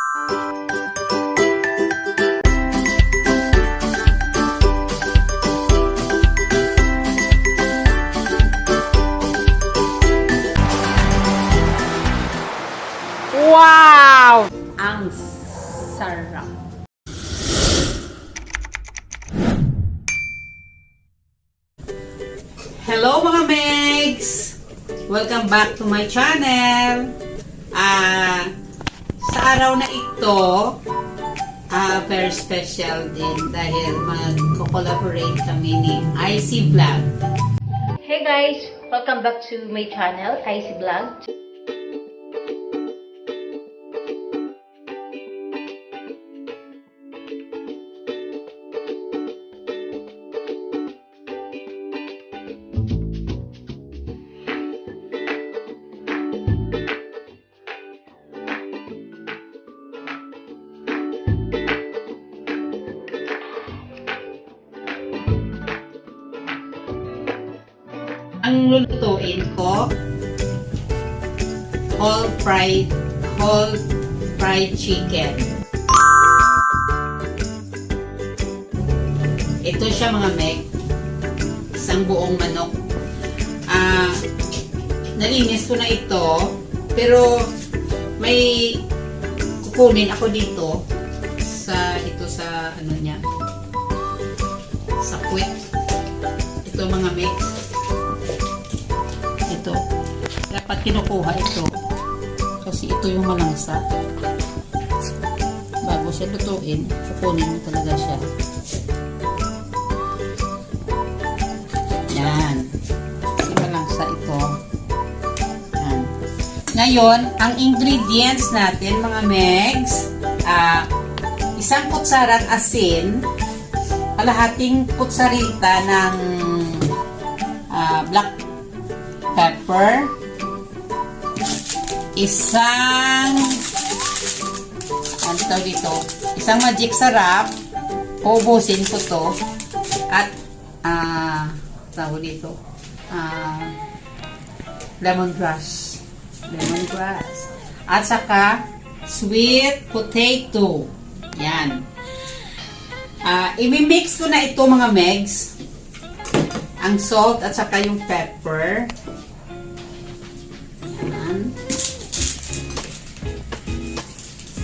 Wow! Ang sarap. Hello mga Megs! Welcome back to my channel. Sa araw na ito, very special din dahil mag-collaborate kami ni Aizzy Vlog. Hey guys! Welcome back to my channel, Aizzy Vlog. Ang lulutuin ko, whole fried chicken. Ito siya mga Meg, isang buong manok. Nalinis ko na ito, pero may kukunin ako dito sa ano niya, sa puwet. Ito mga Meg. Ito. Dapat kinukuha ito. Kasi ito yung malangsa. Bago siya lutuin, kukunin mo talaga siya. Yan. Kasi malangsa ito. Yan. Ngayon, ang ingredients natin, mga Megs, isang kutsarang asin, kalahating kutsarita ng black pepper, isang magic sarap, ubusin ko to, at tawag dito, lemongrass, at saka sweet potato. Yan. I-mix ko na ito mga Megs, ang salt at saka yung pepper. Yan.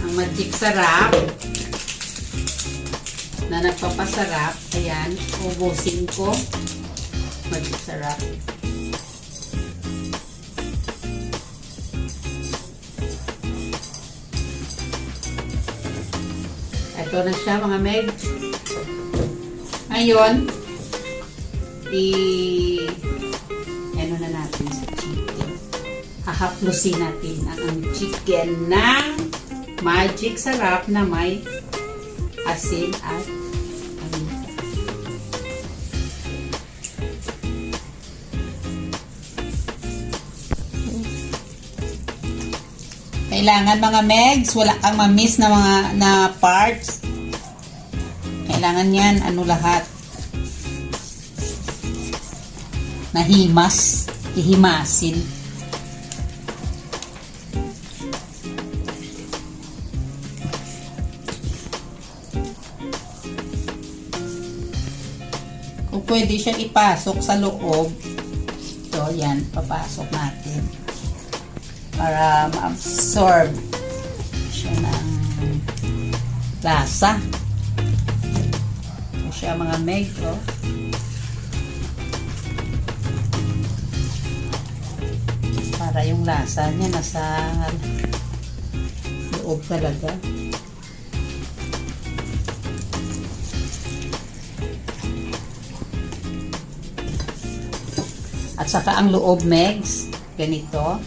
Ang magic sarap na nagpapasarap. Ayan, ubusin ko. Magic sarap. Ito na siya mga Meg. Ngayon, ano na natin sa chicken. Hahaplusin natin ang chicken ng magic sarap na may asin at paminta. Kailangan mga Megs, wala kang ma-miss na mga parts. Kailangan yan, lahat. Nahimas, ihimasin. Kung pwede siyang ipasok sa loob, ito, yan, papasok natin. Para ma-absorb siya ng lasa. Ito siya mga Meg, oh. Para yung lasa niya nasa loob talaga. At saka ang loob, Megs, ganito.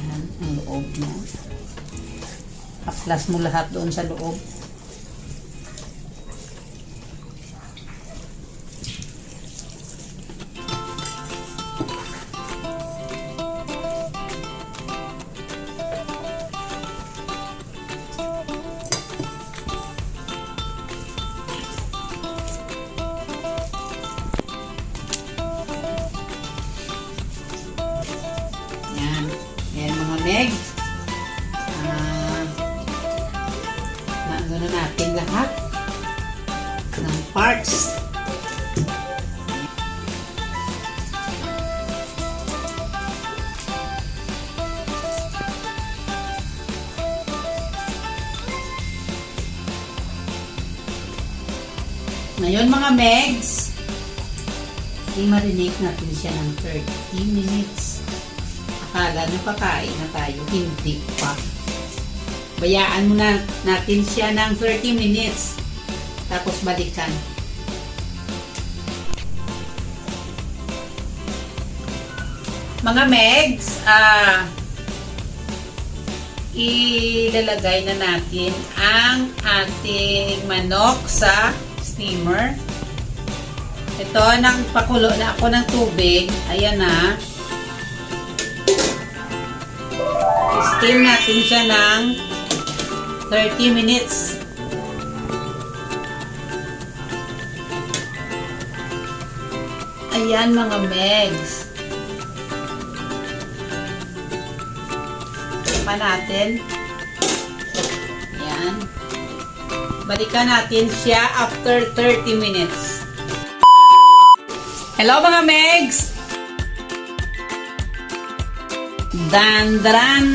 Yan, ang loob niya. Haplas mo lahat doon sa loob. Meg. natin lahat ng parts. Ngayon mga megs, i-marinate natin siya ng 30 minutes. Akala nyo kakain na tayo, hindi pa. Bayaan muna natin siya ng 30 minutes. Tapos balikan. Mga megs, ilalagay na natin ang ating manok sa steamer. Ito, nang pakulo na ako ng tubig. Ayan na. I-steam natin siya ng 30 minutes. Ayan mga megs. Pa natin. Ayan. Balikan natin siya after 30 minutes. Hello mga megs! Dandaran!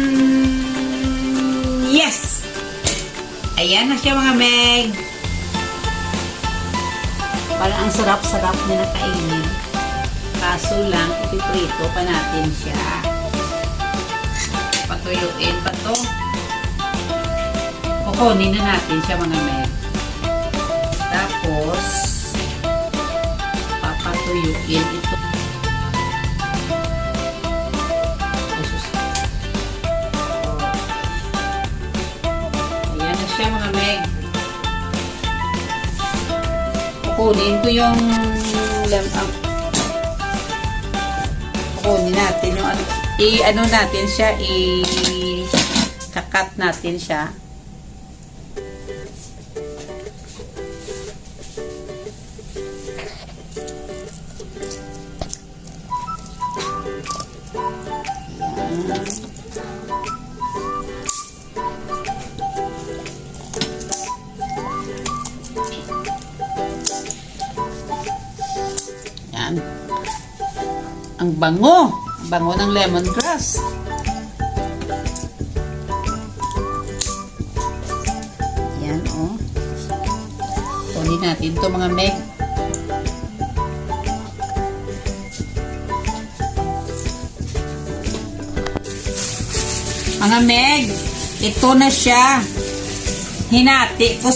Yes! Ayan na siya mga meg. Parang ang sarap-sarap niya na kainin. Kaso lang, ipiprito pa natin siya. Patuyuin pa to. Kukunin na natin siya mga meg. Tapos, papatuyuin ito. Ayan na siya mga meg. Kukunin ko yung kukunin natin yung ano natin siya, i-kakat natin siya. Yan. Ang bango. Bango ng lemongrass. Yan, oh. Kunin natin ito mga meg. Mga meg, ito na siya. Hinati ko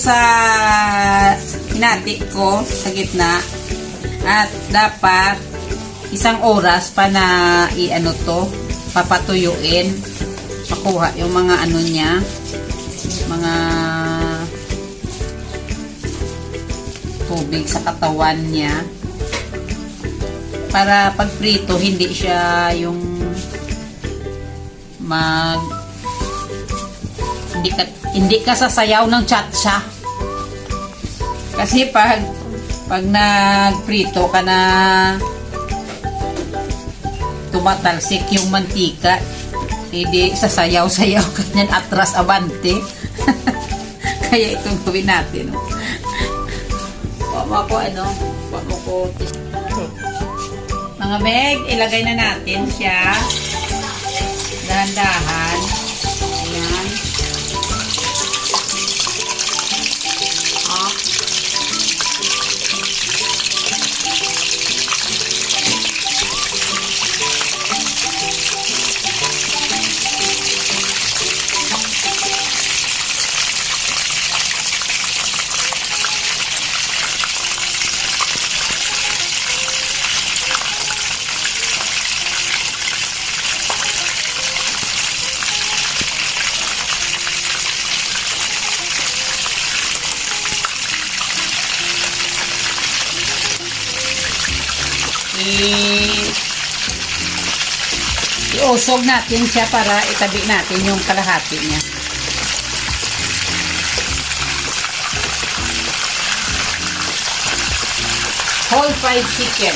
sa gitna. At dapat isang oras pa na i-ano to, papatuyuin, makuha yung mga ano niya, mga tubig sa katawan niya, para pag prito hindi siya yung hindi ka sasayaw ng tsa-tsa. Kasi pag nagprito ka na tumatalsik yung mantika, hindi sasayaw-sayaw ka niyan atras abante. Kaya itong gawin natin. Mga meg, ilagay na natin siya. Dahan-dahan. Ayan. Iusog natin siya para itabi natin yung kalahati niya. Whole fried chicken.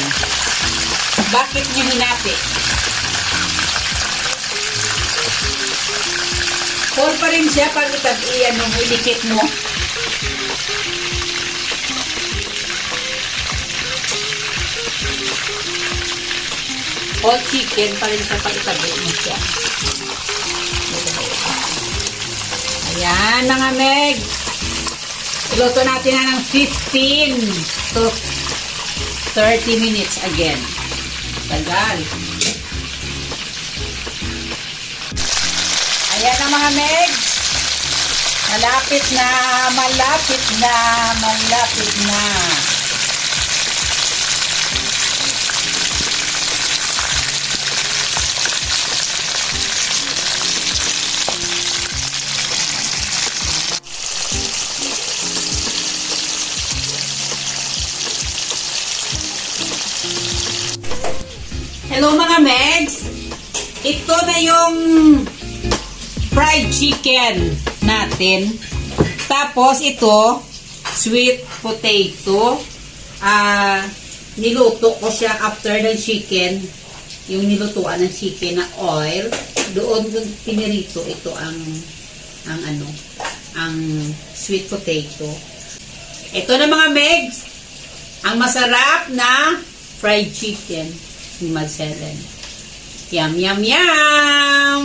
Bakit nyo hinati? Whole pa rin siya pag ilikit mo. Whole chicken pa rin sa pag-itabi mo siya. Ayan mga meg. Iluto natin na ng 15 to 30 minutes again. Tagal. Ayan na mga meg. Malapit na, malapit na, malapit na. Hello mga megs! Ito na yung fried chicken natin. Tapos ito, sweet potato. Niluto ko siya after ng chicken. Yung nilutuan ng chicken na oil. Doon pinirito ito ang sweet potato. Ito na mga megs, ang masarap na fried chicken ni Helen. Yum, yum, yum!